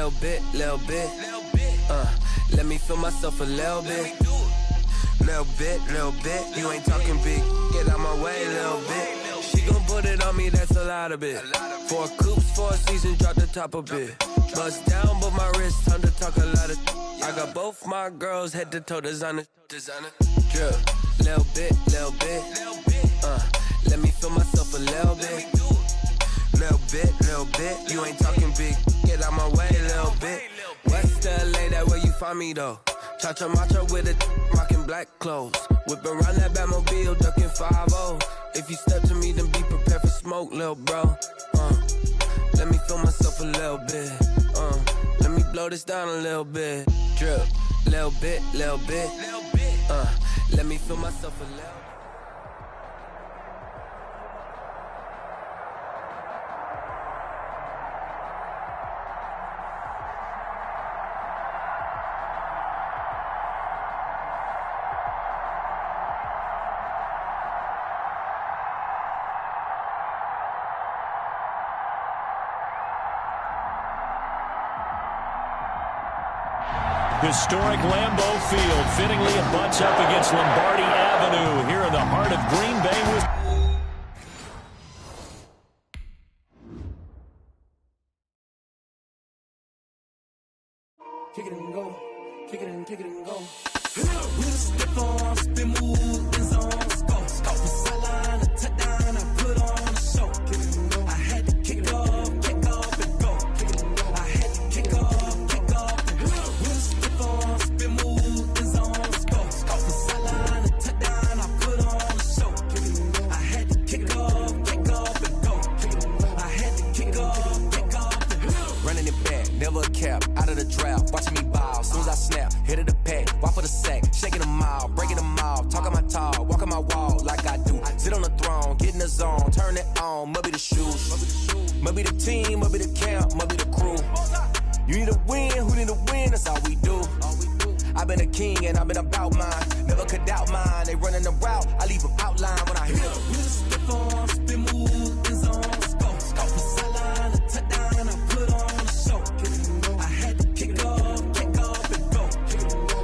Little bit. Let me feel myself a little bit. Little bit. You ain't talking big. Get out my way, little bit. She gon' put it on me, that's a lot of it. 4 coops, 4 seasons, drop the top a bit. Bust down, but my wrist, time to talk a lot of. I got both my girls head to toe designer. Drip. Little bit. Let me feel myself a little bit. Little bit. You ain't talking big. Get out my way, little bit. West LA, that where you find me though. Cha-cha matcha with a rockin' black clothes. Whip around that Batmobile, ducking 5-0. If you step to me, then be prepared for smoke, lil' bro. Let me feel myself a little bit. Let me blow this down a little bit. Drip, little bit. Let me feel myself a little. Historic Lambeau Field fittingly it butts up against Lombardi Avenue here in the heart of Green Bay, Wisconsin. Kick it and go. Kick it and go. With a stiff arm, spin move, in zone, scope the sideline, a touchdown, I put on a show. I had to kick off and go. I had to kick off and go. With a stiff arm, spin move, in zone, scope the sideline, a touchdown, I put on a show. I had to kick off and go. I had to kick off and go. Running it back, never a cap, out of the draft, watching me bow. Soon as I snap, hit of the pack, walk for the sack, shaking them out, breaking them out, talking my talk, walking my wall like I do. Sit on the throne, get in the zone, turn it on, must be the shoes, must be the team, must be the camp, must be the crew. You need to win, who need to win, that's all we do. I've been a king and I've been about mine, never could doubt mine. They running the route, I leave them outline when I hit them. With a stiff arm, spin move, in zone, scope the sideline, a touchdown, I put on a show. I had to kick off and go.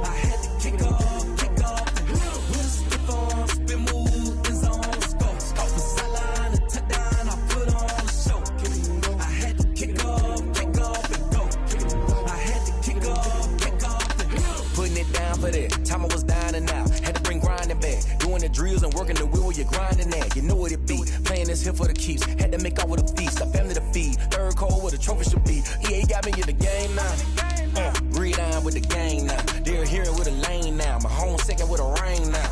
I had to kick off and go. With a stiff arm, spin move, in zone, scope the sideline, a touchdown, I put on a show. I had to kick off and go. I had to kick off and go. Putting it down for that, time I was down and out, had to bring grinding back, doing the drills and working the wheel where you're grinding at, you know what it be, playing this here for the keeps, had to make off with a feast, a family to feed, third cold where the trophy should be, EA got me in the game now, breathe down with the game now, they're here with a lane now, my home second with a rain now,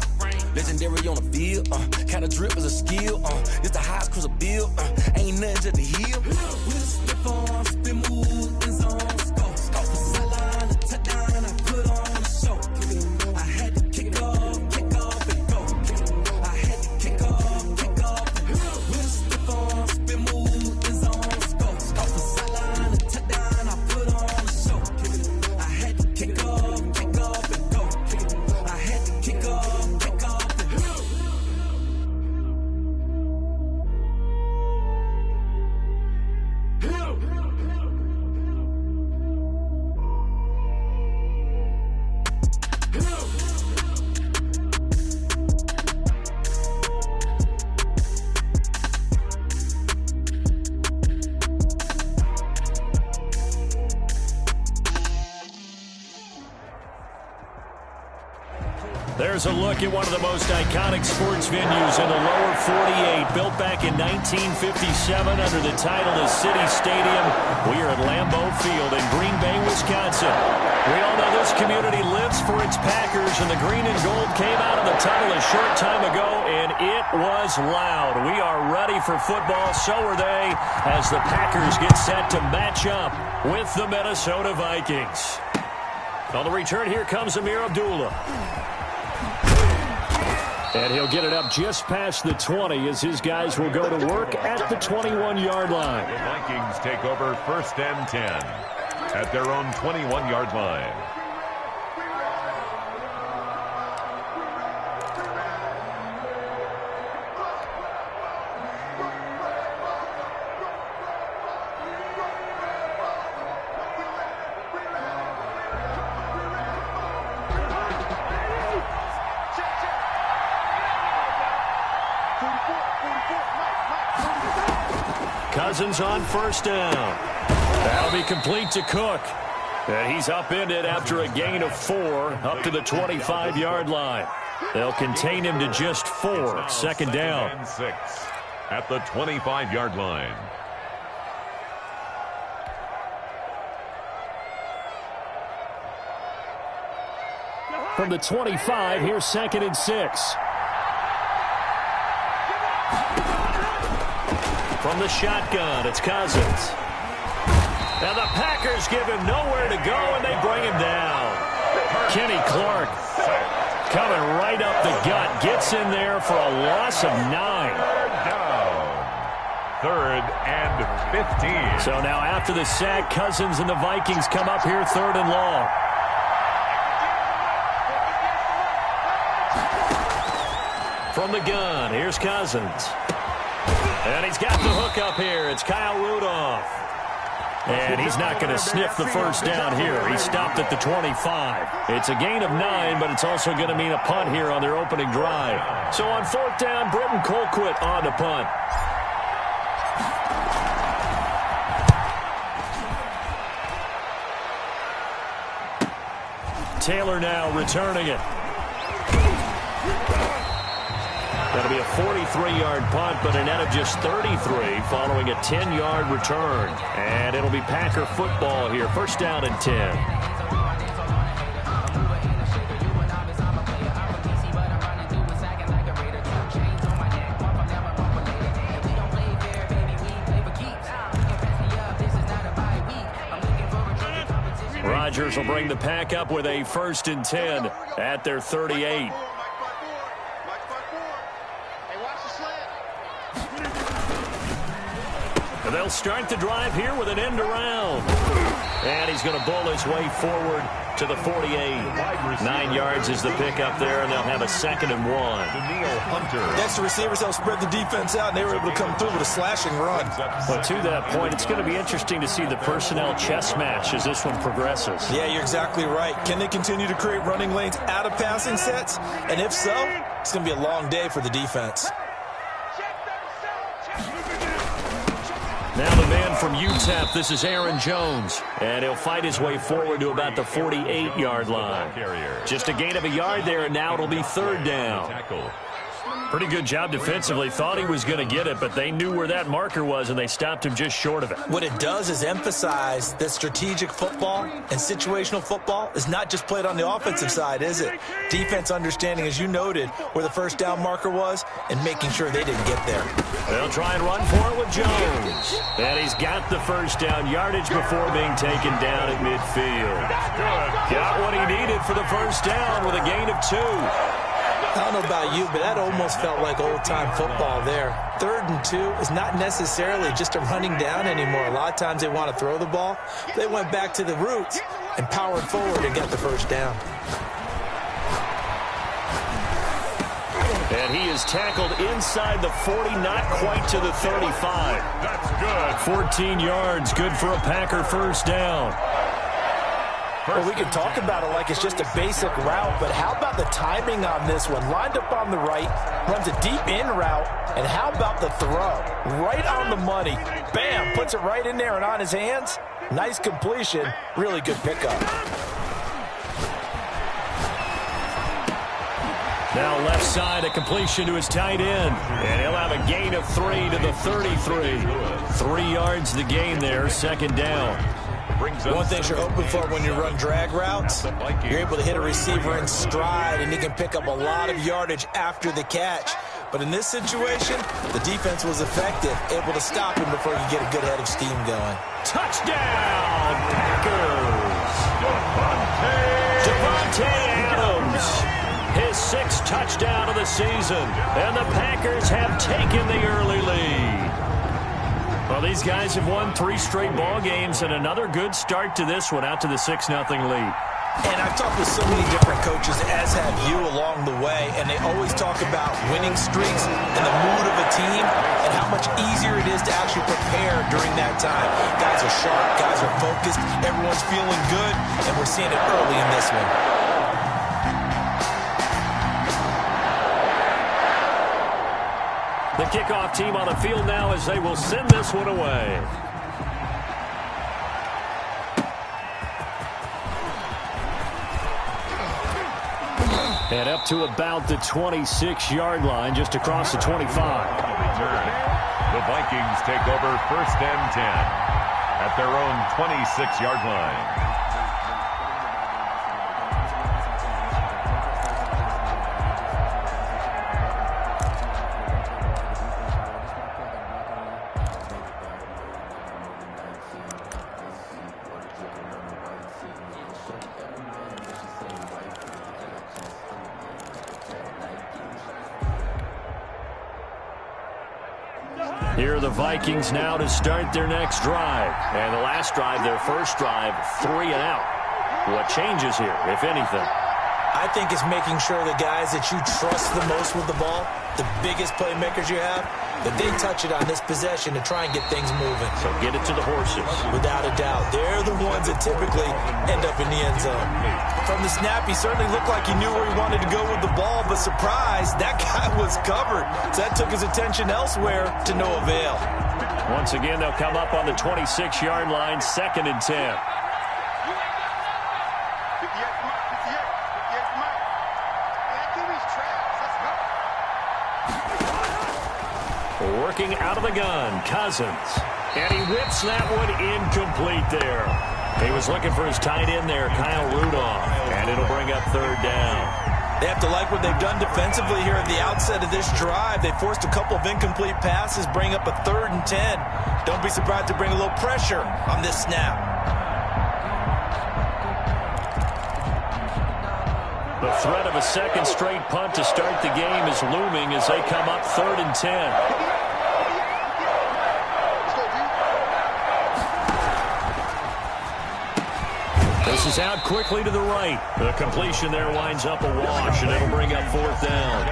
legendary on the field, kinda drip is a skill, it's the highest cruiser bill, ain't nothing to the heel. With a stiff arm, spin move, in zone, scope the sideline, a touchdown, I put on a show. I had to kick off and go. I had to kick off and go. With a stiff arm, spin move, in zone, scope the sideline, a touchdown, I put on a show. I had to kick off and go. I had to kick off and go. There's a look at one of the most iconic sports venues in the lower 48, built back in 1957 under the title of City Stadium. We are at Lambeau Field in Green Bay, Wisconsin. We all know this community lives for its Packers, and the green and gold came out of the tunnel a short time ago, and it was loud. We are ready for football, so are they, as the Packers get set to match up with the Minnesota Vikings. On the return, here comes Amir Abdullah. And he'll get it up just past the 20 as his guys will go to work at the 21-yard line. The Vikings take over 1st and 10 at their own 21-yard line. Cousins on first down. That'll be complete to Cook. And he's upended after a gain of 4 up to the 25-yard line. They'll contain him to just 4. Second down. And 6 at the 25-yard line. From the 25, here's 2nd and 6. From the shotgun, it's Cousins. And the Packers give him nowhere to go, and they bring him down. Kenny Clark coming right up the gut, gets in there for a loss of 9. Down. 3rd and 15. So now after the sack, Cousins and the Vikings come up here 3rd and long. From the gun, here's Cousins. And he's got the hook up here. It's Kyle Rudolph. And he's not going to sniff the first down here. He stopped at the 25. It's a gain of 9, but it's also going to mean a punt here on their opening drive. So on 4th down, Britton Colquitt on the punt. Taylor now returning it. That'll be a 43-yard punt, but a net of just 33 following a 10-yard return. And it'll be Packer football here. First down and 10. Rodgers will bring the Pack up with a 1st and 10 at their 38. And they'll start the drive here with an end around. And he's going to bull his way forward to the 48. 9 yards is the pickup there, and they'll have a 2nd and 1. Next, the receivers help spread the defense out, and they were able to come through with a slashing run. But to that point, it's going to be interesting to see the personnel chess match as this one progresses. Yeah, you're exactly right. Can they continue to create running lanes out of passing sets? And if so, it's going to be a long day for the defense. Now the man from UTEP, this is Aaron Jones. And he'll fight his way forward to about the 48-yard line. Just a gain of a yard there, and now it'll be 3rd down. Pretty good job defensively. Thought he was going to get it, but they knew where that marker was, and they stopped him just short of it. What it does is emphasize that strategic football and situational football is not just played on the offensive side, is it? Defense understanding, as you noted, where the first down marker was and making sure they didn't get there. They'll try and run for it with Jones. And he's got the first down yardage before being taken down at midfield. Got what he needed for the first down with a gain of 2. I don't know about you, but that almost felt like old-time football there. 3rd and 2 is not necessarily just a running down anymore. A lot of times they want to throw the ball. They went back to the roots and powered forward and got the first down. And he is tackled inside the 40, not quite to the 35. That's good. 14 yards, good for a Packer first down. Well, we can talk about it like it's just a basic route, but how about the timing on this one? Lined up on the right, runs a deep in route, and how about the throw? Right on the money. Bam, puts it right in there and on his hands. Nice completion, really good pickup. Now left side, a completion to his tight end. And he'll have a gain of 3 to the 33. 3 yards the gain there, 2nd down. One thing you're hoping for when you run drag routes, you're able to hit a receiver in stride, and he can pick up a lot of yardage after the catch. But in this situation, the defense was effective, able to stop him before he could get a good head of steam going. Touchdown, Packers! Devontae Adams, his 6th touchdown of the season, and the Packers have taken the early lead. Well, these guys have won 3 straight ball games, and another good start to this one, out to the 6-0 lead. And I've talked with so many different coaches, as have you, along the way, and they always talk about winning streaks and the mood of a team and how much easier it is to actually prepare during that time. Guys are sharp, guys are focused, everyone's feeling good, and we're seeing it early in this one. The kickoff team on the field now as they will send this one away. And up to about the 26-yard line, just across the 25. The Vikings take over 1st and 10 at their own 26-yard line. Here are the Vikings now to start their next drive. And the last drive, their first drive, 3 and out. What changes here, if anything? I think it's making sure the guys that you trust the most with the ball, the biggest playmakers you have, that they touch it on this possession to try and get things moving. So get it to the horses. Without a doubt. They're the ones that typically end up in the end zone. From the snap, he certainly looked like he knew where he wanted to go with the ball, but surprise, that guy was covered. So that took his attention elsewhere to no avail. Once again, they'll come up on the 26-yard line, 2nd and 10. Working out of the gun, Cousins. And he whips that one incomplete there. He was looking for his tight end there, Kyle Rudolph. And it'll bring up 3rd down. They have to like what they've done defensively here at the outset of this drive. They forced a couple of incomplete passes, bring up a 3rd and 10. Don't be surprised to bring a little pressure on this snap. The threat of a second straight punt to start the game is looming as they come up 3rd and 10. This is out quickly to the right. The completion there winds up a wash, and it'll bring up 4th down.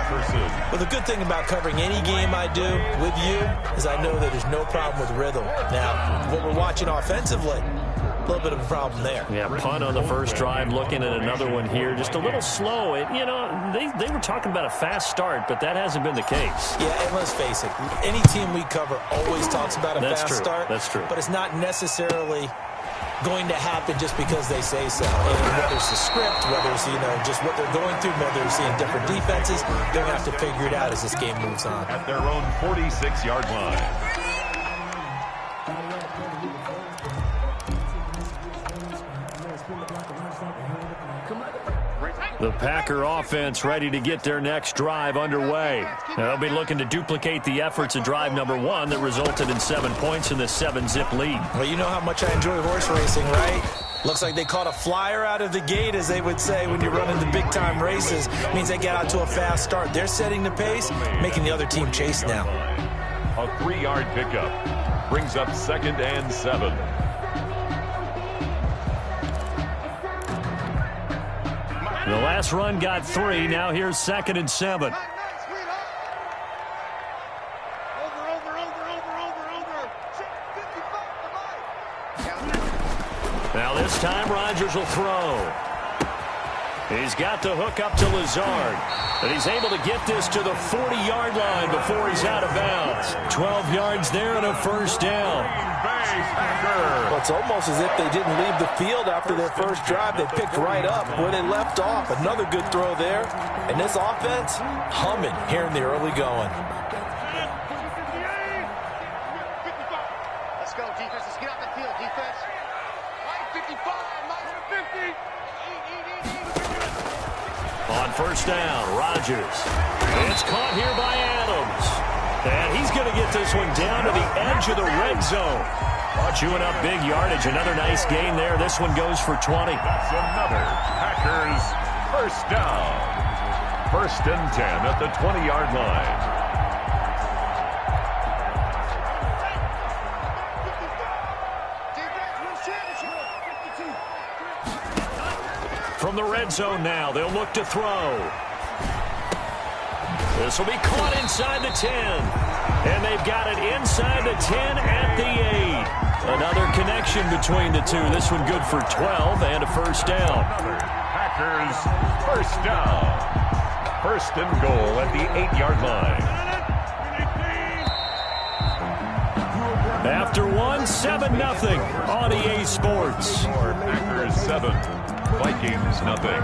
Well, the good thing about covering any game I do with you is I know that there's no problem with rhythm. Now, what we're watching offensively, a little bit of a problem there. Yeah, punt on the first drive, looking at another one here. Just a little slow. They were talking about a fast start, but that hasn't been the case. Yeah, and let's face it, any team we cover always talks about a fast start. That's true. But it's not necessarily going to happen just because they say so. And whether it's the script, whether it's just what they're going through, whether they're seeing different defenses, they're going to have to figure it out as this game moves on. At their own 46-yard line. The Packer offense ready to get their next drive underway. They'll be looking to duplicate the efforts of drive number 1 that resulted in 7 points in the 7-zip lead. Well, you know how much I enjoy horse racing, right? Looks like they caught a flyer out of the gate, as they would say when you're running the big-time races. It means they get out to a fast start. They're setting the pace, making the other team chase now. A 3-yard pickup brings up 2nd and 7. The last run got 3. Now here's 2nd and 7. Now this time Rodgers will throw. He's got to hook up to Lazard. But he's able to get this to the 40-yard line before he's out of bounds. 12 yards there and a 1st down. Well, it's almost as if they didn't leave the field after their first drive. They picked right up where they left off. Another good throw there. And this offense, humming here in the early going. Let's go, defense. Let's get out the field, defense. Line 55, line 50. On 1st down, Rodgers. It's caught here by Adams. And he's going to get this one down to the edge of the red zone. Chewing up big yardage. Another nice gain there. This one goes for 20. That's another Packers 1st down. 1st and 10 at the 20-yard line. From the red zone now, they'll look to throw. This will be caught inside the 10. And they've got it inside the 10 at the 8. Another connection between the two. This one good for 12 and a 1st down. Packers 1st down. 1st and goal at the 8-yard line. after one, 7-0 on EA Sports. Packers 7, Vikings nothing.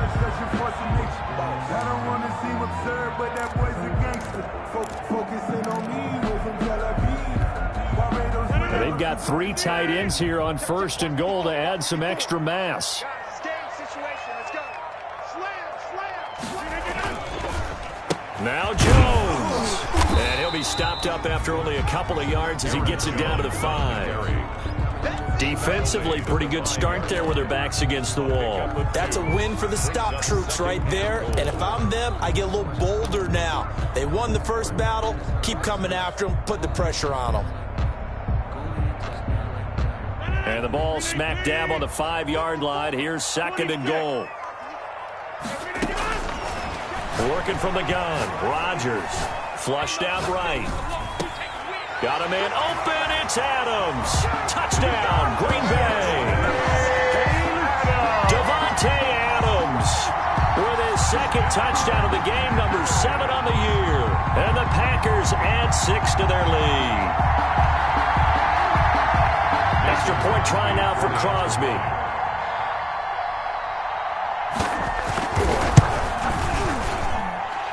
They've got 3 tight ends here on 1st and goal to add some extra mass. Now Jones. And he'll be stopped up after only a couple of yards as he gets it down to the 5. Defensively, pretty good start there with their backs against the wall. That's a win for the stop troops right there. And if I'm them, I get a little bolder now. They won the first battle. Keep coming after them. Put the pressure on them. And the ball smack dab on the 5-yard line. Here's 2nd and goal. Working from the gun. Rodgers flushed out right. Got a man open. It's Adams. Touchdown, Green Bay. Devontae Adams with his 2nd touchdown of the game, number 7 on the year. And the Packers add 6 to their lead. Extra point try now for Crosby.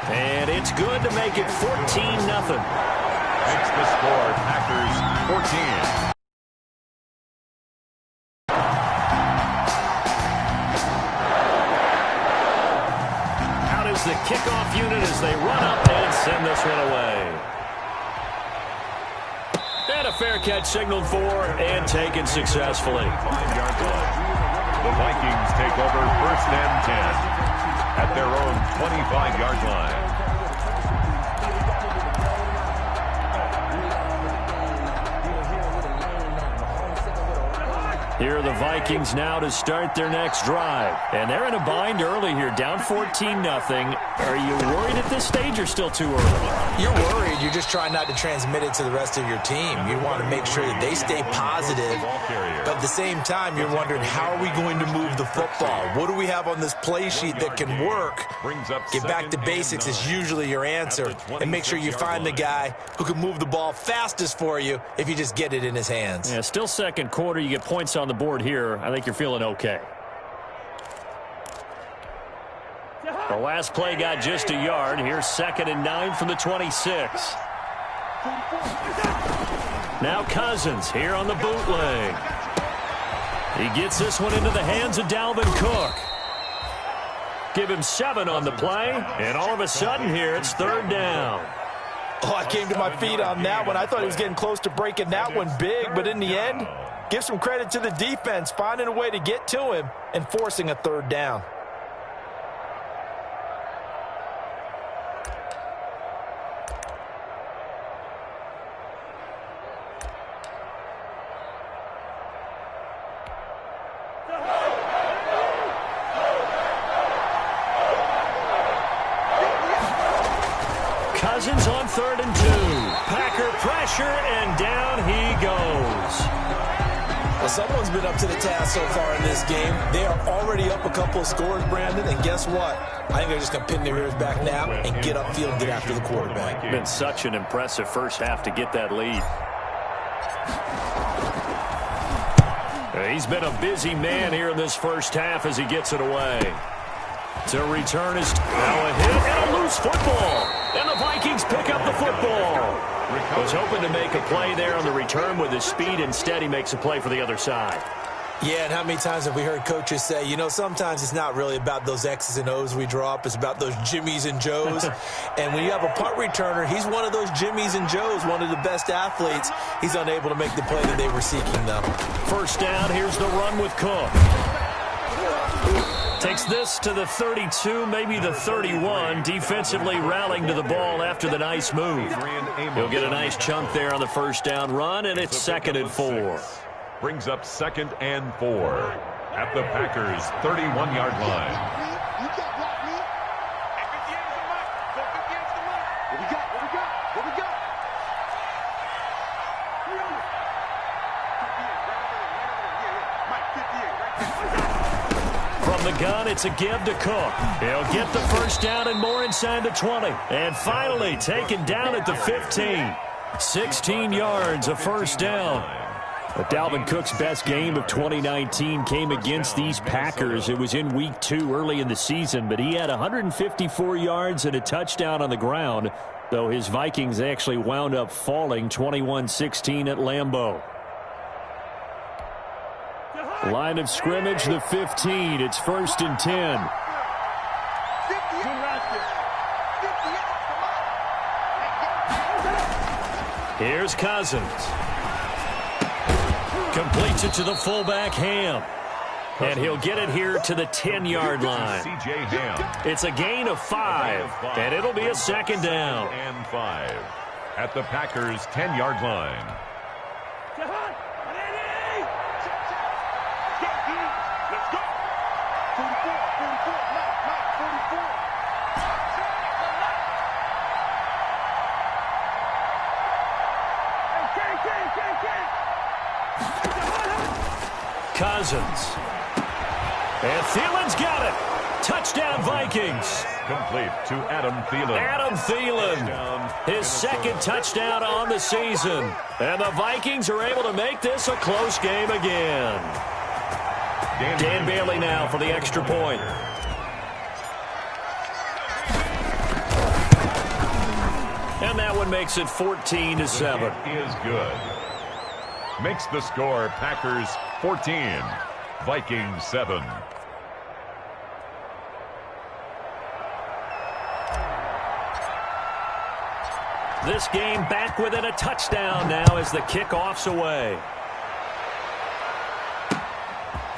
And it's good to make it 14-0. Makes the score Packers 14. Out is the kickoff unit as they run up and send this one away. And a fair catch signaled for and taken successfully. 5-yard line. The Vikings take over 1st and 10 at their own 25-yard line. Here are the Vikings now to start their next drive. And they're in a bind early here, down 14-0. Are you worried at this stage or still too early? You're worried. You're just trying not to transmit it to the rest of your team. You want to make sure that they stay positive. But at the same time, you're wondering, how are we going to move the football? What do we have on this play sheet that can work? Get back to basics is usually your answer. And make sure you find the guy who can move the ball fastest for you if you just get it in his hands. Yeah, still 2nd quarter. You get points on the board here. I think you're feeling okay. The last play got just a yard. Here's 2nd and 9 from the 26. Now Cousins here on the bootleg. He gets this one into the hands of Dalvin Cook. Give him 7 on the play, and all of a sudden here it's 3rd down. Oh, I came to my feet on that one. I thought he was getting close to breaking that one big, but in the end, give some credit to the defense, finding a way to get to him and forcing a 3rd down. Cousins on 3rd and 2. Packer pressure, and down he goes. Well, someone's been up to the task so far in this game. They are already up a couple of scores, Brandon, and guess what? I think they're just going to pin their ears back now and get upfield and get after the quarterback. It's been such an impressive first half to get that lead. He's been a busy man here in this first half as he gets it away. To return is now a hit and a loose football. And the Vikings pick up the football. Was hoping to make a play there on the return with his speed. Instead, he makes a play for the other side. Yeah, and how many times have we heard coaches say, you know, sometimes it's not really about those X's and O's we drop. It's about those Jimmies and Joes. And when you have a punt returner, he's one of those Jimmies and Joes, one of the best athletes. He's unable to make the play that they were seeking, though. 1st down, here's the run with Cook. Takes this to the 32, maybe the 31. Defensively rallying to the ball after the nice move. He'll get a nice chunk there on the 1st down run, and it's 2nd and 4. Brings up 2nd and 4 at the Packers' 31-yard line. From the gun, it's a give to Cook. He'll get the 1st down and more inside the 20. And finally taken down at the 15. 16 yards, a 1st down. But Dalvin Cook's best game of 2019 came against these Packers. It was in Week 2 early in the season, but he had 154 yards and a touchdown on the ground, though his Vikings actually wound up falling 21-16 at Lambeau. Line of scrimmage, the 15. It's 1st and 10. Here's Cousins. Completes it to the fullback, Ham. And he'll get it here to the 10-yard line. It's a gain of 5, and it'll be a 2nd down. And 5 at the Packers' 10-yard line. Cousins. And Thielen's got it. Touchdown, Vikings. Complete to Adam Thielen. Adam Thielen. His 2nd touchdown on the season. And the Vikings are able to make this a close game again. Dan Bailey now for the extra point. And that one makes it 14-7. Is good. Makes the score Packers 14, Vikings 7. This game back within a touchdown now as the kickoff's away.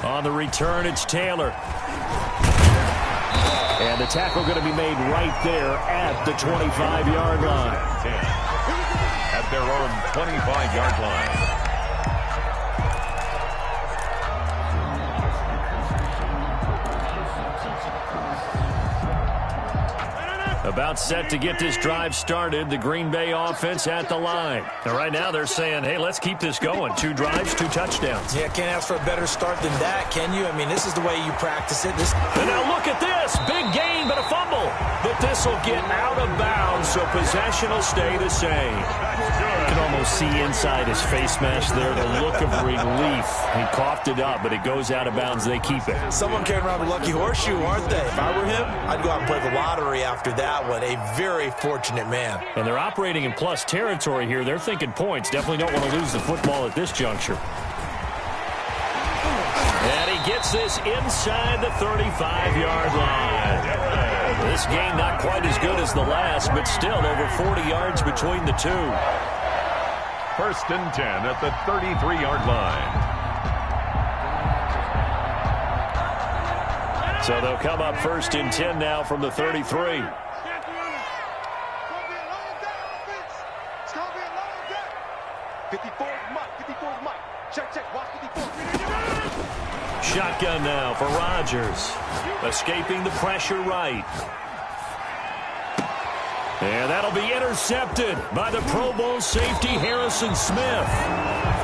On the return, it's Taylor. And the tackle going to be made right there at the 25-yard line. At their own 25-yard line. About set to get this drive started, the Green Bay offense at the line. And right now they're saying, hey, let's keep this going. 2 drives, 2 touchdowns. Yeah, can't ask for a better start than that, can you? I mean, this is the way you practice it. And now look at this. Big gain, but a fumble. But this will get out of bounds, so possession will stay the same. You can almost see inside his face mask there the look of relief. He coughed it up, but it goes out of bounds. They keep it. Someone carrying around a lucky horseshoe, aren't they? If I were him, I'd go out and play the lottery after that one. A very fortunate man. And they're operating in plus territory here. They're thinking points. Definitely don't want to lose the football at this juncture. And he gets this inside the 35-yard line. This game not quite as good as the last, but still over 40 yards between the two. 1st and 10 at the 33-yard line. So they'll come up 1st and 10 now from the 33. Shotgun now for Rodgers. Escaping the pressure right. And that'll be intercepted by the Pro Bowl safety Harrison Smith.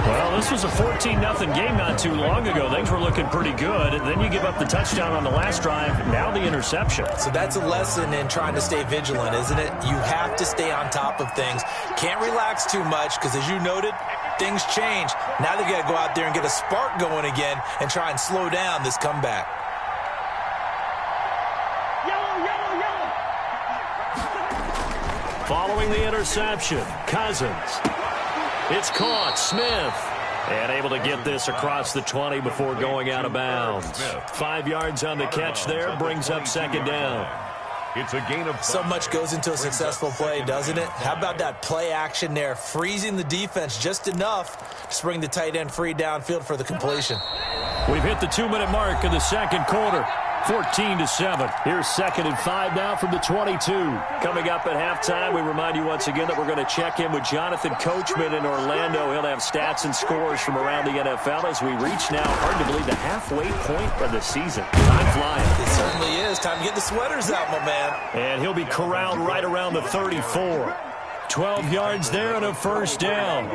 Well, this was a 14-0 game not too long ago. Things were looking pretty good. And then you give up the touchdown on the last drive. Now the interception. So that's a lesson in trying to stay vigilant, isn't it? You have to stay on top of things. Can't relax too much because, as you noted, things change. Now they got to go out there and get a spark going again and try and slow down this comeback. Following the interception, Cousins. It's caught. Smith. And able to get this across the 20 before going out of bounds. 5 yards on the catch there, brings up 2nd down. It's a gain of 5. So much goes into a successful play, doesn't it? How about that play action there, freezing the defense just enough to bring the tight end free downfield for the completion. We've hit the 2-minute mark in the 2nd quarter. 14-7. Here's 2nd and 5 now from the 22. Coming up at halftime, we remind you once again that we're going to check in with Jonathan Coachman in Orlando. He'll have stats and scores from around the NFL as we reach now, hard to believe, the halfway point of the season. Time flying. It certainly is. Time to get the sweaters out, my man. And he'll be corralled right around the 34. 12 yards there and a 1st down.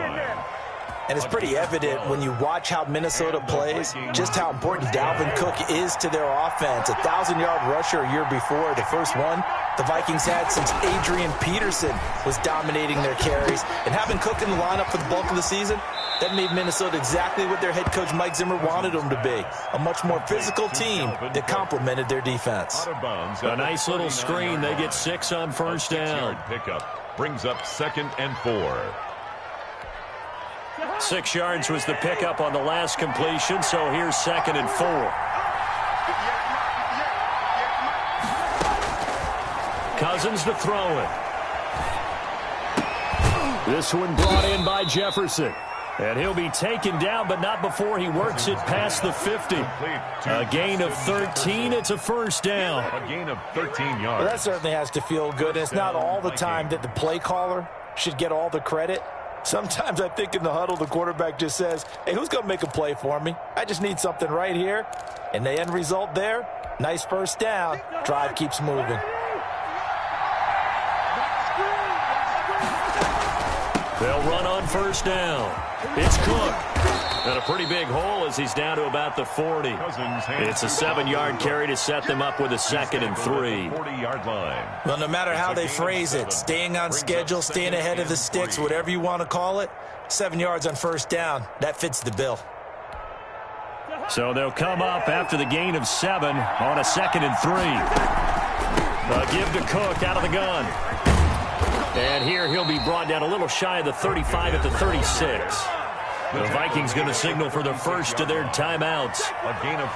And it's pretty evident when you watch how Minnesota plays, just how important Dalvin Cook is to their offense. A 1,000-yard rusher a year before, the first one the Vikings had since Adrian Peterson was dominating their carries. And having Cook in the lineup for the bulk of the season, That made Minnesota exactly what their head coach Mike Zimmer wanted them to be. A much more physical team that complemented their defense. A nice little screen. They get 6 on first down. Pickup brings up 2nd and 4. 6 yards was the pickup on the last completion, so here's 2nd and 4. Cousins to throw it. This one brought in by Jefferson. And he'll be taken down, but not before he works it past the 50. A gain of 13. It's a first down. A gain of 13 yards. Well, that certainly has to feel good. It's not all the time that the play caller should get all the credit. Sometimes I think in the huddle, the quarterback just says, hey, who's going to make a play for me? I just need something right here. And the end result there, nice first down. Drive keeps moving. They'll run on first down. It's Cook. And a pretty big hole as he's down to about the 40. It's a 7-yard carry to set them up with a 2nd and 3. 40-yard line. Well, no matter how they phrase it, staying on schedule, staying ahead of the sticks, whatever you want to call it, 7 yards on first down, that fits the bill. So they'll come up after the gain of 7 on a 2nd and 3. A give to Cook out of the gun. And here he'll be brought down a little shy of the 35 at the 36. The Vikings going to signal for the first of their timeouts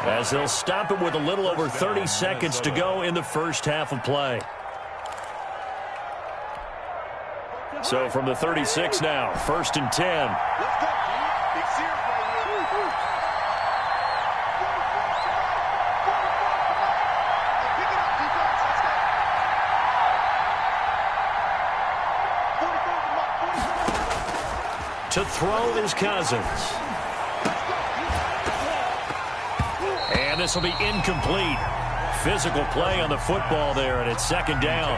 as they'll stop it with a little over 30 seconds to go in the first half of play. So from the 36 now, 1st and 10. To throw is Cousins. And this will be incomplete. Physical play on the football there, and it's 2nd down.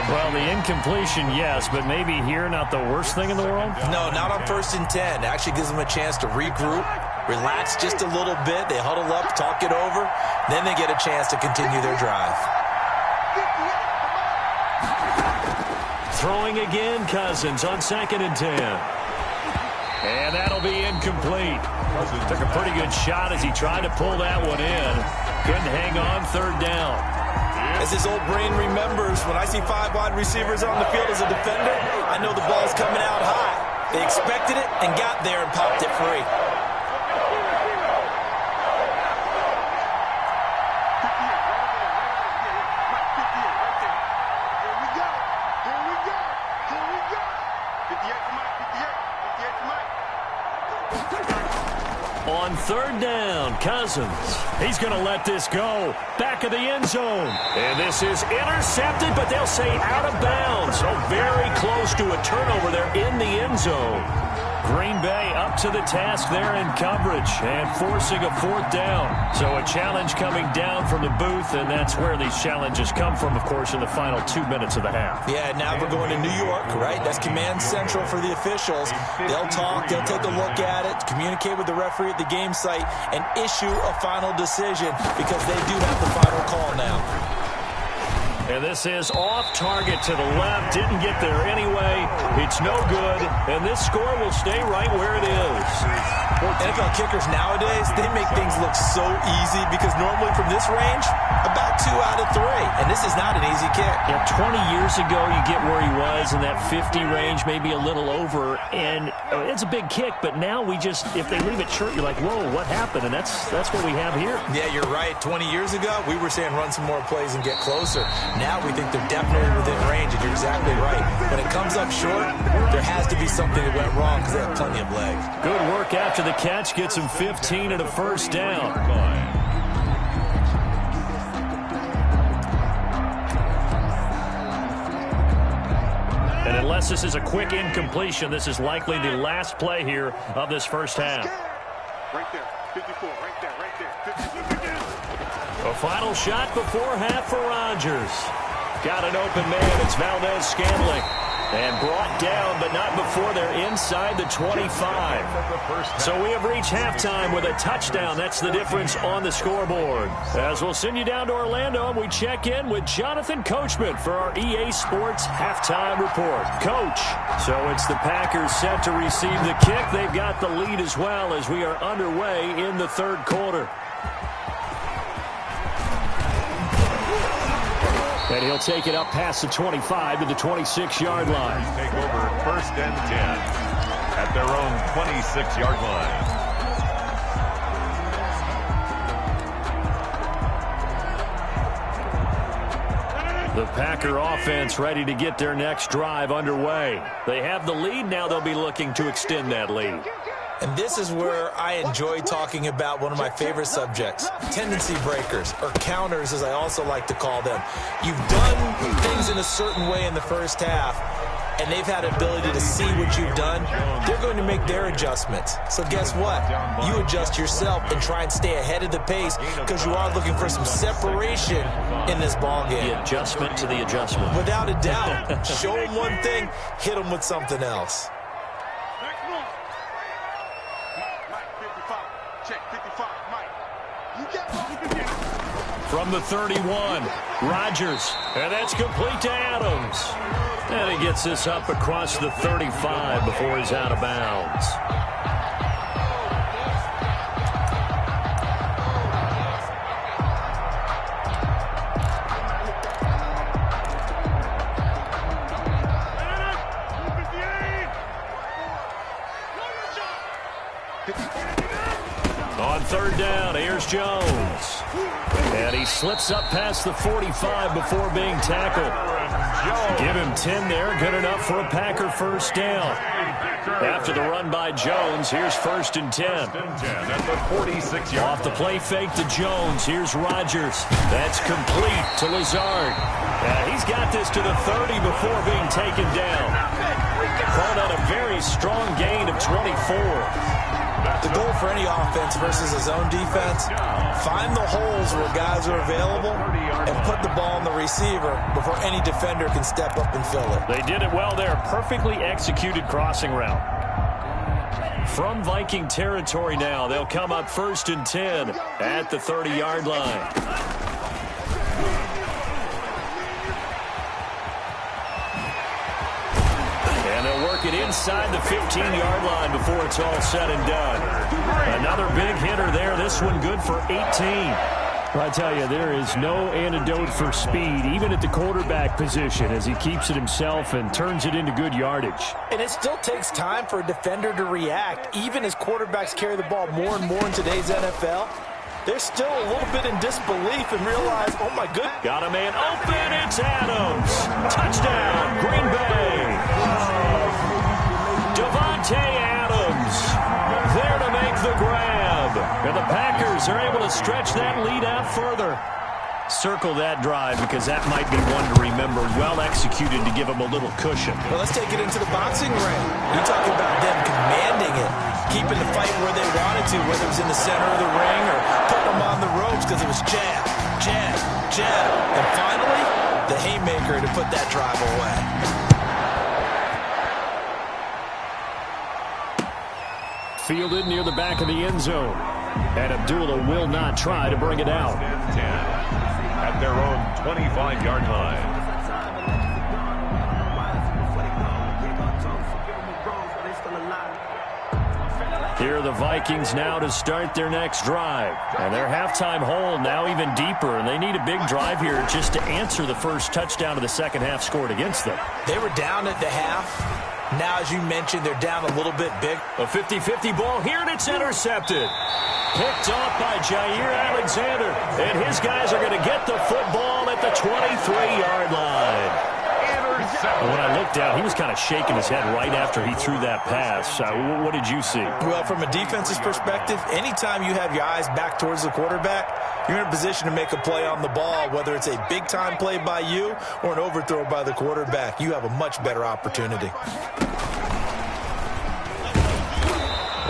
Well, the incompletion, yes, but maybe here not the worst thing in the world? No, not on 1st and 10. It actually gives them a chance to regroup, relax just a little bit. They huddle up, talk it over. Then they get a chance to continue their drive. Throwing again, Cousins on 2nd and 10. And that'll be incomplete. Took a pretty good shot as he tried to pull that one in. Couldn't hang on 3rd down. As his old brain remembers, when I see 5 wide receivers on the field as a defender, I know the ball's coming out high. They expected it and got there and popped it free. On 3rd down, Cousins. He's going to let this go. Back of the end zone. And this is intercepted, but they'll say out of bounds. So very close to a turnover there in the end zone. Green Bay up to the task there in coverage and forcing a 4th down. So a challenge coming down from the booth, and that's where these challenges come from, of course, in the final 2 minutes of the half. Yeah, now we're going to New York, right? That's command central for the officials. They'll talk, they'll take a look at it, communicate with the referee at the game site, and issue a final decision because they do have the final call now. And this is off target to the left. Didn't get there anyway. It's no good. And this score will stay right where it is. NFL kickers nowadays, they make things look so easy because normally from this range, about 2 out of 3. And this is not an easy kick. Yeah, 20 years ago, you get where he was in that 50 range, maybe a little over. And it's a big kick, but now we just, if they leave it short, you're like, whoa, what happened? And that's what we have here. Yeah, you're right. 20 years ago, we were saying run some more plays and get closer. Now we think they're definitely within range, and you're exactly right. When it comes up short, there has to be something that went wrong because they have plenty of legs. Good work after the catch. Gets him 15 and a first down. And unless this is a quick incompletion, this is likely the last play here of this first half. Right there, 54, right there, right there. A final shot before half for Rodgers. Got an open man. It's Valdez-Scantling. And brought down, but not before they're inside the 25. So we have reached halftime with a touchdown. That's the difference on the scoreboard. As we'll send you down to Orlando, and we check in with Jonathan Coachman for our EA Sports Halftime Report. Coach, so it's the Packers set to receive the kick. They've got the lead as well as we are underway in the third quarter. And he'll take it up past the 25 to the 26-yard line. Take over 1st and 10 at their own 26-yard line. The Packer offense ready to get their next drive underway. They have the lead. Now they'll be looking to extend that lead. And this is where I enjoy talking about one of my favorite subjects, tendency breakers, or counters as I also like to call them. You've done things in a certain way in the first half, and they've had ability to see what you've done. They're going to make their adjustments. So guess what? You adjust yourself and try and stay ahead of the pace because you are looking for some separation in this ball game. The adjustment to the adjustment. Without a doubt. Show them one thing, hit them with something else. From the 31, Rodgers, and that's complete to Adams. And he gets this up across the 35 before he's out of bounds. On 3rd down, here's Jones. And he slips up past the 45 before being tackled. Give him 10 there, good enough for a Packer first down. After the run by Jones, here's 1st and 10. At the 46-yard Off the play fake to Jones, here's Rodgers. That's complete to Lazard. He's got this to the 30 before being taken down. Called out a very strong gain of 24. The goal for any offense versus a zone defense, find the holes where guys are available and put the ball on the receiver before any defender can step up and fill it. They did it well there. Perfectly executed crossing route. From Viking territory now, they'll come up 1st and 10 at the 30-yard line. It inside the 15-yard line before it's all said and done. Another big hitter there. This one good for 18. I tell you, there is no antidote for speed, even at the quarterback position, as he keeps it himself and turns it into good yardage. And it still takes time for a defender to react, even as quarterbacks carry the ball more and more in today's NFL. They're still a little bit in disbelief and realize, oh, my goodness. Got a man open. It's Adams. Touchdown, Green Bay. Devontae Adams there to make the grab. And the Packers are able to stretch that lead out further. Circle that drive because that might be one to remember. Well executed to give them a little cushion. Well, let's take it into the boxing ring. You're talking about them commanding it, keeping the fight where they wanted to, whether it was in the center of the ring or putting them on the ropes because it was jab, jab, jab. And finally, the haymaker to put that drive away. Fielded near the back of the end zone. And Abdullah will not try to bring it out. 10 at their own 25-yard line. Here are the Vikings now to start their next drive. And their halftime hole now even deeper. And they need a big drive here just to answer the first touchdown of the second half scored against them. They were down at the half. Now, as you mentioned, they're down a little bit big. A 50-50 ball here, and it's intercepted. Picked off by Jair Alexander. And his guys are going to get the football at the 23-yard line. When I looked down, he was kind of shaking his head right after he threw that pass. What did you see? Well, from a defense's perspective, anytime you have your eyes back towards the quarterback, you're in a position to make a play on the ball, whether it's a big-time play by you or an overthrow by the quarterback. You have a much better opportunity.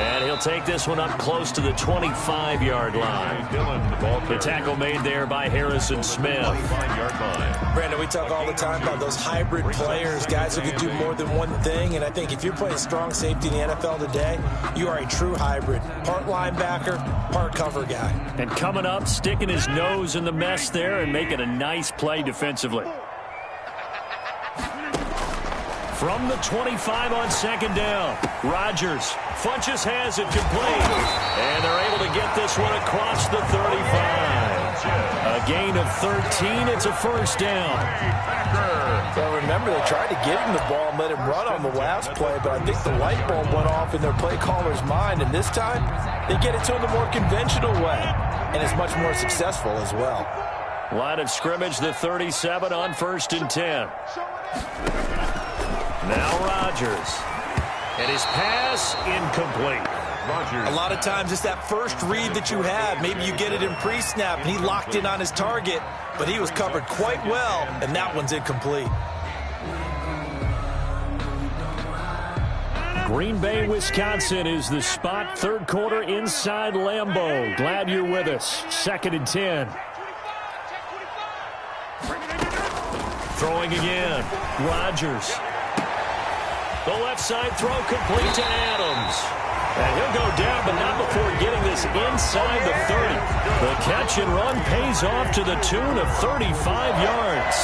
And he'll take this one up close to the 25-yard line. The tackle made there by Harrison Smith. Brandon, we talk all the time about those hybrid players, guys who can do more than one thing. And I think if you're playing strong safety in the NFL today, you are a true hybrid. Part linebacker, part cover guy. And coming up, sticking his nose in the mess there and making a nice play defensively. From the 25 on second down, Rodgers. Funches has it complete. And they're able to get this one across the 35. A gain of 13. It's a first down. So remember, they tried to get him the ball and let him run on the last play, but I think the light bulb went off in their play caller's mind. And this time, they get it to him the more conventional way. And it's much more successful as well. Line of scrimmage, the 37 on 1st and 10. Now Rodgers. And his pass incomplete. A lot of times it's that first read that you have. Maybe you get it in pre-snap and he locked in on his target, but he was covered quite well, and that one's incomplete. Green Bay, Wisconsin is the spot. Third quarter inside Lambeau. Glad you're with us. 2nd and 10. Throwing again. Rodgers. The left side throw complete to Adams. And he'll go down, but not before getting this inside the 30. The catch and run pays off to the tune of 35 yards.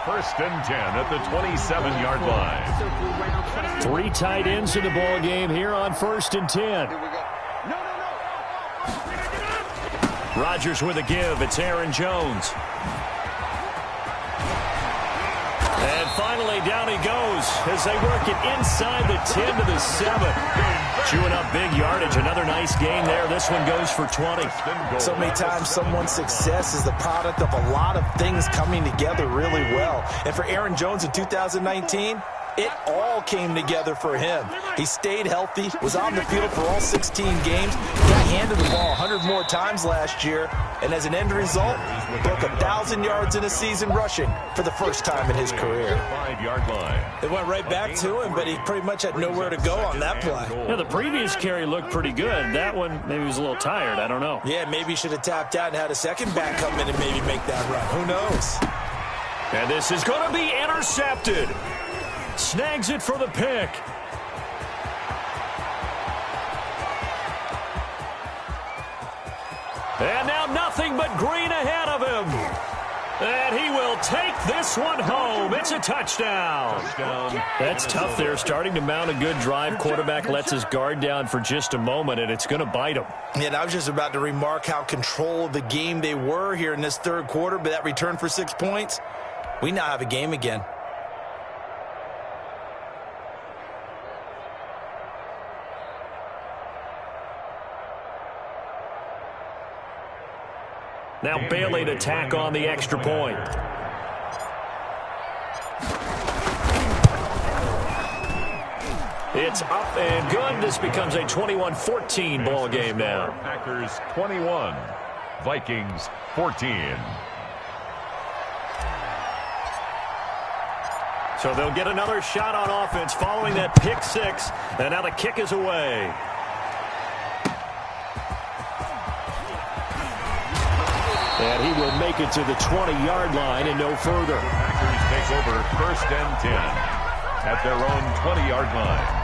1st and 10 at the 27-yard line. 3 tight ends in the ball game here on 1st and 10. Rodgers with a give. It's Aaron Jones. And finally, down he goes as they work it inside the 10 to the 7. Chewing up big yardage. Another nice gain there. This one goes for 20. So many times someone's success is the product of a lot of things coming together really well. And for Aaron Jones in 2019, it all came together for him. He stayed healthy, was on the field for all 16 games, got handed the ball 100 more times last year, and as an end result, broke 1,000 yards in a season rushing for the first time in his career. 5-yard line. It went right back to him, but he pretty much had nowhere to go on that play. Yeah, the previous carry looked pretty good. That one, maybe he was a little tired. I don't know. Yeah, maybe he should have tapped out and had a second back come in and maybe make that run. Who knows? And this is going to be intercepted. Snags it for the pick. And now nothing but green ahead of him. And he will take this one home. It's a touchdown. That's tough there. Starting to mount a good drive. Quarterback lets his guard down for just a moment, and it's going to bite him. Yeah, and I was just about to remark how control of the game they were here in this third quarter, but that return for 6 points, we now have a game again. Now Bailey to tack on the extra point. It's up and good. This becomes a 21-14 ball game now. Packers 21, Vikings 14. So they'll get another shot on offense following that pick six. And now the kick is away. And he will make it to the 20-yard line and no further. Packers take over 1st and 10 at their own 20-yard line.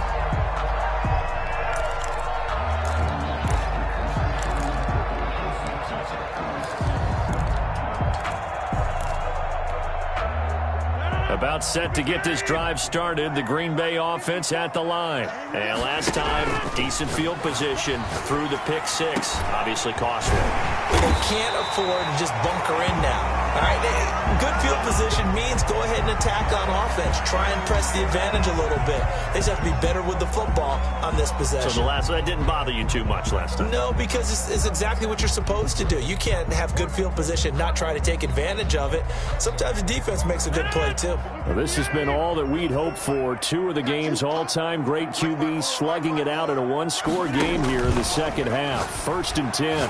About set to get this drive started. The Green Bay offense at the line. And last time, decent field position through the pick six. Obviously costly. They can't afford to just bunker in now. All right, good field position means go ahead and attack on offense. Try and press the advantage a little bit. They just have to be better with the football on this possession. So that didn't bother you too much last time? No, because it's exactly what you're supposed to do. You can't have good field position, not try to take advantage of it. Sometimes the defense makes a good play, too. Well, this has been all that we'd hoped for. 2 of the game's all-time great QBs slugging it out in a one-score game here in the second half. 1st and 10.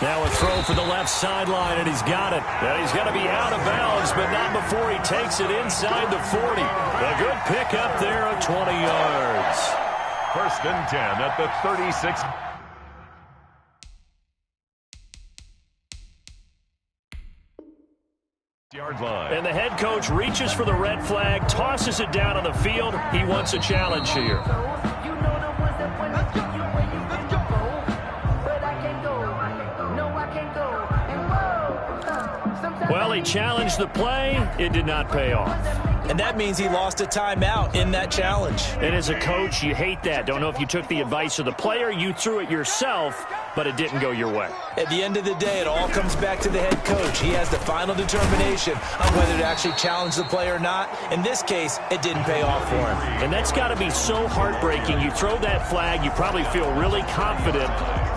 Now a throw for the left sideline, and he's got it. And he's got to be out of bounds, but not before he takes it inside the 40. A good pickup there of 20 yards. 1st and 10 at the 36. Yard line. And the head coach reaches for the red flag, tosses it down on the field. He wants a challenge here. Well, he challenged the play. It did not pay off. And that means he lost a timeout in that challenge. And as a coach, you hate that. Don't know if you took the advice of the player, you threw it yourself, but it didn't go your way. At the end of the day, it all comes back to the head coach. He has the final determination on whether to actually challenge the play or not. In this case, it didn't pay off for him. And that's got to be so heartbreaking. You throw that flag, you probably feel really confident,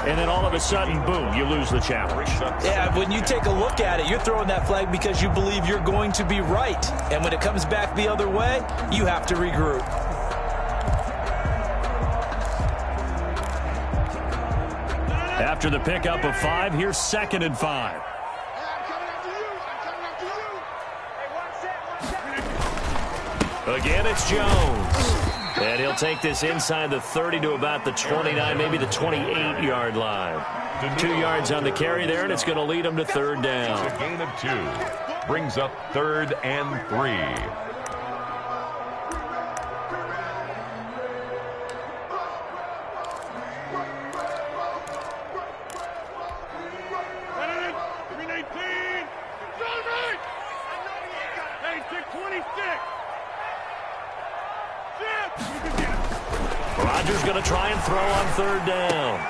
and then all of a sudden, boom, you lose the challenge. Yeah, when you take a look at it, you're throwing that flag because you believe you're going to be right. And when it comes back the other way, you have to regroup. After the pickup of 5, here's 2nd and 5. Again, it's Jones. And he'll take this inside the 30 to about the 29, maybe the 28-yard line. 2 yards on the carry there, and it's going to lead him to 3rd down. A gain of 2. Brings up 3rd and 3. Rodgers going to try and throw on 3rd down.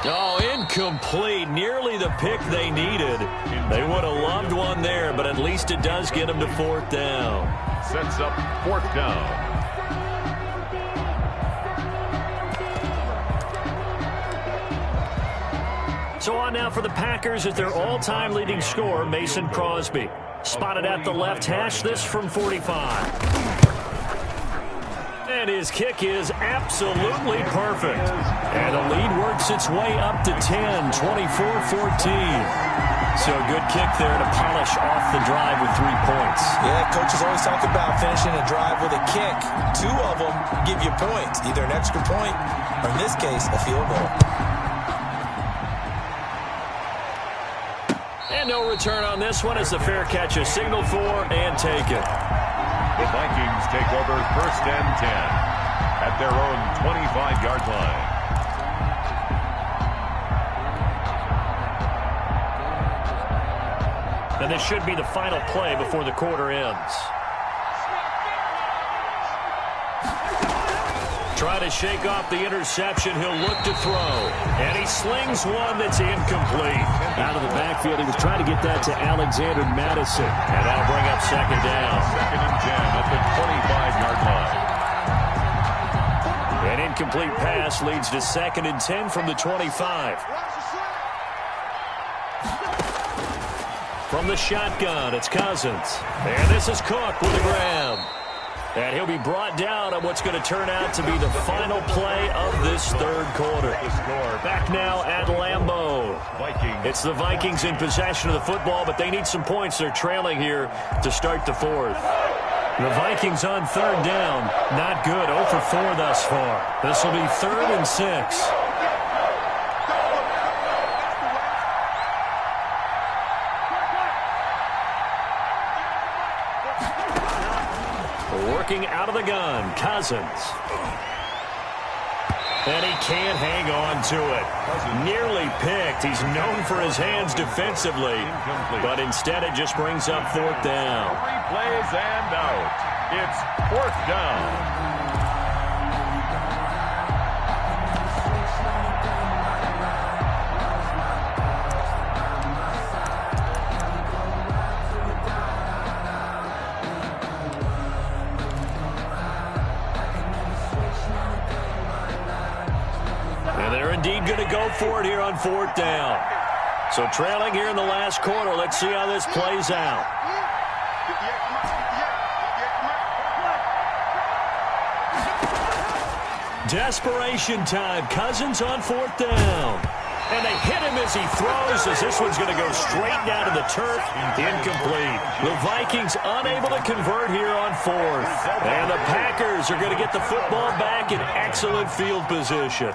Oh, incomplete. Nearly the pick they needed. They would have loved one there, but at least it does get them to 4th down. Sets up 4th down. So on now for the Packers at their all-time leading scorer, Mason Crosby. Spotted at the left hash, this from 45. And his kick is absolutely perfect. And the lead works its way up to 10, 24-14. So a good kick there to polish off the drive with 3 points. Yeah, coaches always talk about finishing a drive with a kick. 2 of them give you points, either an extra point or, in this case, a field goal. And no return on this one as the fair catch is signaled for and taken. The Vikings take over 1st and 10 at their own 25-yard line. And this should be the final play before the quarter ends. Try to shake off the interception. He'll look to throw. And he slings one that's incomplete. Out of the backfield, he was trying to get that to Alexander Madison. And that'll bring up 2nd down. 2nd and 10 at the 25-yard line. An incomplete pass leads to 2nd and 10 from the 25. From the shotgun, it's Cousins. And this is Cook with a grab. And he'll be brought down on what's going to turn out to be the final play of this 3rd quarter. Back now at Lambeau. It's the Vikings in possession of the football, but they need some points. They're trailing here to start the 4th. The Vikings on 3rd down. Not good. 0 for 4 thus far. This will be 3rd and 6. Working out of the gun, Cousins. And he can't hang on to it. Nearly picked. He's known for his hands defensively. But instead it just brings up 4th down. 3 plays and out. It's 4th down. Indeed going to go for it here on 4th down. So trailing here in the last quarter. Let's see how this plays out. Desperation time. Cousins on 4th down. And they hit him as he throws, as this one's going to go straight down to the turf. Incomplete. The Vikings unable to convert here on fourth. And the Packers are going to get the football back in excellent field position.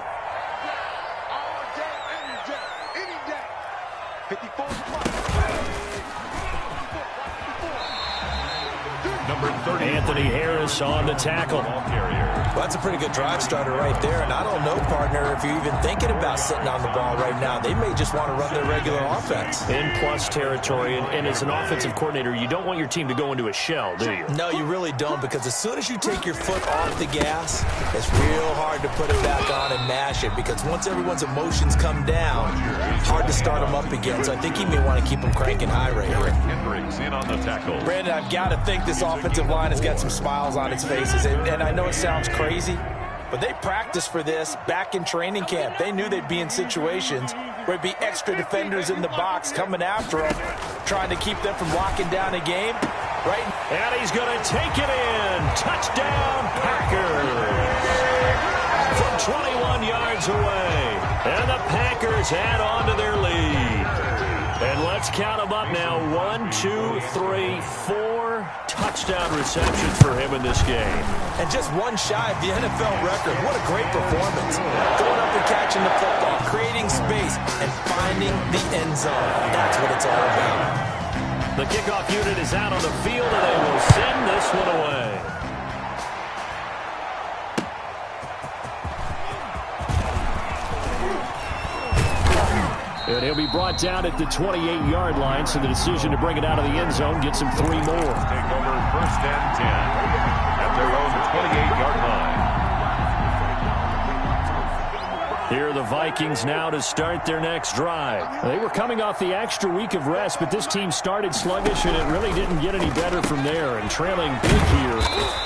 Anthony Harris on the tackle. Well, that's a pretty good drive starter right there. And I don't know, partner, if you're even thinking about sitting on the ball right now. They may just want to run their regular offense. In plus territory. And as an offensive coordinator, you don't want your team to go into a shell, do you? No, you really don't, because as soon as you take your foot off the gas, it's real hard to put it back on and mash it, because once everyone's emotions come down, hard to start them up again. So I think he may want to keep them cranking high right here. Hendricks in on the tackle. Brandon, I've got to think this offensive line has got some smiles on its faces. And I know it sounds crazy, but they practiced for this back in training camp. They knew they'd be in situations where it'd be extra defenders in the box coming after them, trying to keep them from locking down a game. Right? And he's going to take it in. Touchdown, Packers. From 21 yards away. And the Packers add on to their lead. And let's count them up now. 1, 2, 3, 4 touchdown receptions for him in this game. And just one shy of the NFL record. What a great performance. Going up and catching the football, creating space, and finding the end zone. That's what it's all about. The kickoff unit is out on the field, and they will send this one away. And he'll be brought down at the 28-yard line, so the decision to bring it out of the end zone gets him 3 more. Take over first and 10 at their own 28-yard line. Here are the Vikings now to start their next drive. They were coming off the extra week of rest, but this team started sluggish, and it really didn't get any better from there, and trailing big here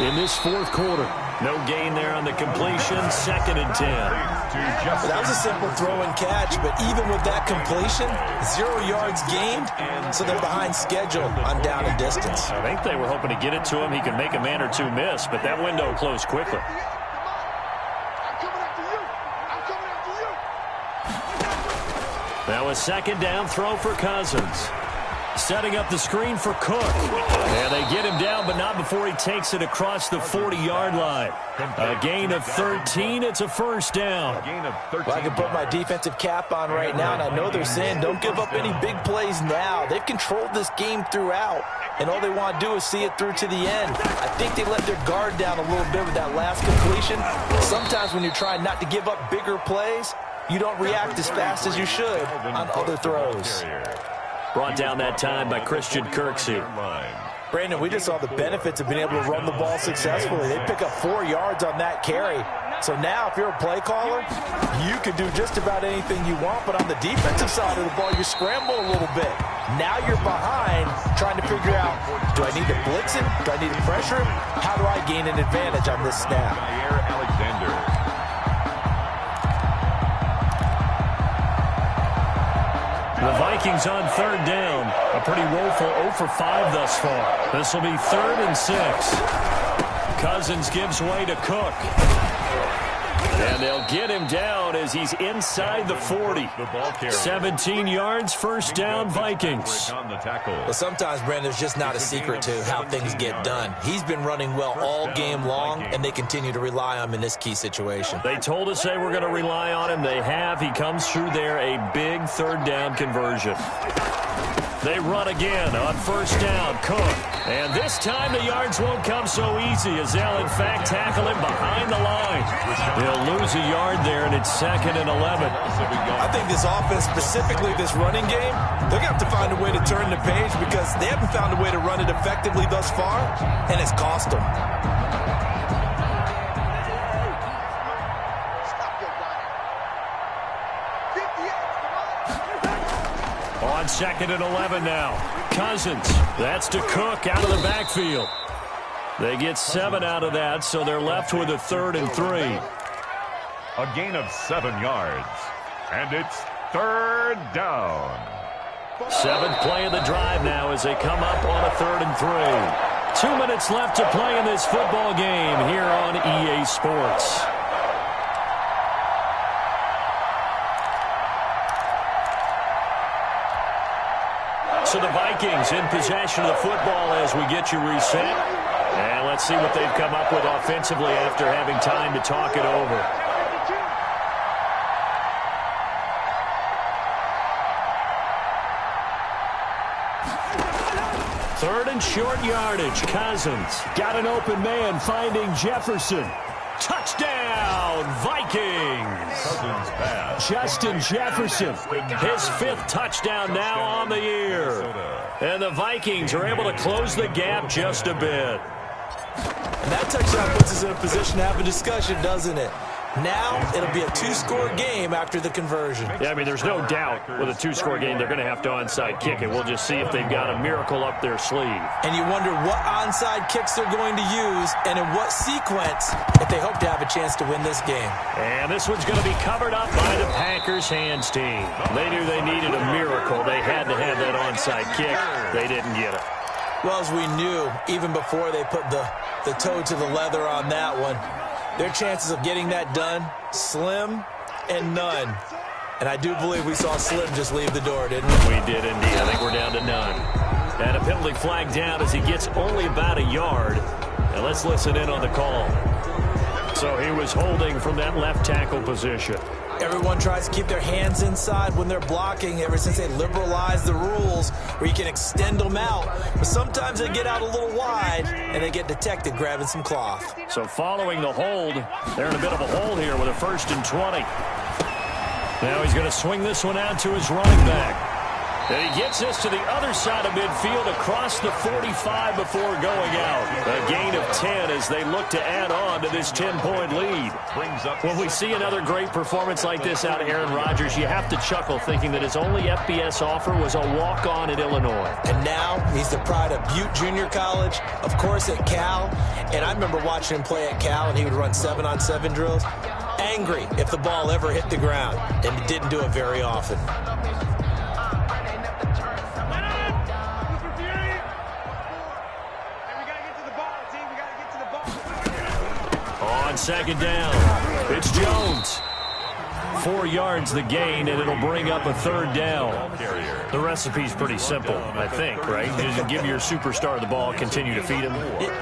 in this fourth quarter. No gain there on the completion, 2nd and 10. That was a simple throw and catch, but even with that completion, 0 yards gained, so they're behind schedule on down and distance. I think they were hoping to get it to him. He could make a man or two miss, but that window closed quickly. Now a 2nd down throw for Cousins. Setting up the screen for Cook. And they get him down, but not before he takes it across the 40-yard line. A gain of 13. It's a first down. Well, I can put my defensive cap on right now, and I know they're saying don't give up any big plays now. They've controlled this game throughout, and all they want to do is see it through to the end. I think they let their guard down a little bit with that last completion. Sometimes when you're trying not to give up bigger plays, you don't react as fast as you should on other throws. Brought down that time by Christian Kirksey. Brandon, we just saw the benefits of being able to run the ball successfully. They pick up 4 yards on that carry. So now if you're a play caller, you can do just about anything you want. But on the defensive side of the ball, you scramble a little bit. Now you're behind trying to figure out, do I need to blitz him? Do I need to pressure him? How do I gain an advantage on this snap? Alexander. The Vikings on 3rd down. A pretty woeful 0 for 5 thus far. This will be 3rd and 6. Cousins gives way to Cook. And they'll get him down as he's inside the 40. 17 yards, first down, Vikings. Well, sometimes, Brandon, there's just not a secret to how things get done. He's been running well all game long, and they continue to rely on him in this key situation. They told us they were going to rely on him. They have. He comes through there, a big 3rd down conversion. They run again on 1st down, Cook. And this time the yards won't come so easy as they'll, in fact, tackle him behind the line. They'll lose a yard there, and it's 2nd and 11. I think this offense, specifically this running game, they're going to have to find a way to turn the page because they haven't found a way to run it effectively thus far, and it's cost them. On 2nd and 11 now. Cousins, that's to Cook out of the backfield. They get 7 out of that, so they're left with a 3rd and 3. A gain of 7 yards. And it's 3rd down. 7th play of the drive now as they come up on a 3rd and 3. 2 minutes left to play in this football game here on EA Sports. So the Vikings in possession of the football as we get you reset. And let's see what they've come up with offensively after having time to talk it over. Third and short yardage. Cousins got an open man finding Jefferson. Touchdown, Vikings! Justin Jefferson, his 5th touchdown now on the year. And the Vikings are able to close the gap just a bit. And that touchdown puts us in a position to have a discussion, doesn't it? Now it'll be a 2-score game after the conversion. Yeah, I mean, there's no doubt with a 2-score game they're going to have to onside kick it. We'll just see if they've got a miracle up their sleeve. And you wonder what onside kicks they're going to use and in what sequence if they hope to have a chance to win this game. And this one's going to be covered up by the Packers hands team. They knew they needed a miracle. They had to have that onside kick. They didn't get it. Well, as we knew, even before they put the toe to the leather on that one, their chances of getting that done, slim and none. And I do believe we saw Slim just leave the door, didn't we? We did indeed. I think we're down to none. And a penalty flag down as he gets only about a yard. And let's listen in on the call. So he was holding from that left tackle position. Everyone tries to keep their hands inside when they're blocking ever since they liberalized the rules where you can extend them out. But sometimes they get out a little wide and they get detected grabbing some cloth. So following the hold, they're in a bit of a hole here with a 1st and 20. Now he's going to swing this one out to his running back. And he gets this to the other side of midfield across the 45 before going out. A gain of 10 as they look to add on to this 10-point lead. When we see another great performance like this out of Aaron Rodgers, you have to chuckle thinking that his only FBS offer was a walk-on at Illinois. And now he's the pride of Butte Junior College, of course at Cal. And I remember watching him play at Cal, and he would run 7-on-7 drills. Angry if the ball ever hit the ground, and he didn't do it very often. On 2nd down, it's Jones. 4 yards the gain, and it'll bring up a 3rd down. The recipe's pretty simple, I think, right? Just give your superstar the ball, continue to feed him.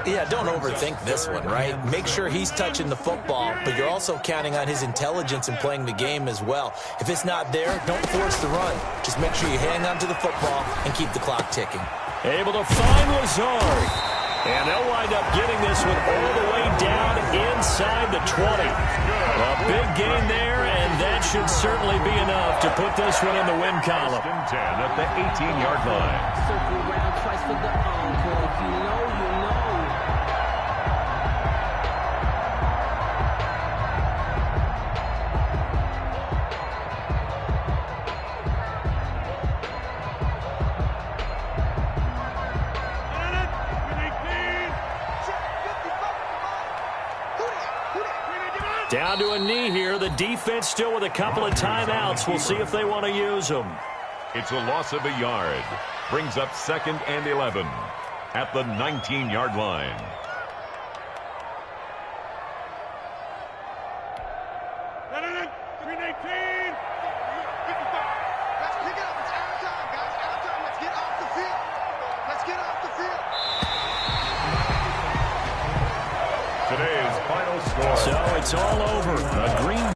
Yeah, don't overthink this one, right? Make sure he's touching the football, but you're also counting on his intelligence in playing the game as well. If it's not there, don't force the run. Just make sure you hang on to the football and keep the clock ticking. Able to find Lazard. And they'll wind up getting this one all the way down inside the 20. A big gain there, and that should certainly be enough to put this one in the win column. 10 at the 18-yard line. Circle round twice for the encore. If you know, you know. Down to a knee here. The defense still with a couple of timeouts. We'll see if they want to use them. It's a loss of a yard. Brings up 2nd and 11 at the 19-yard line. Today's final score. So it's all over. A green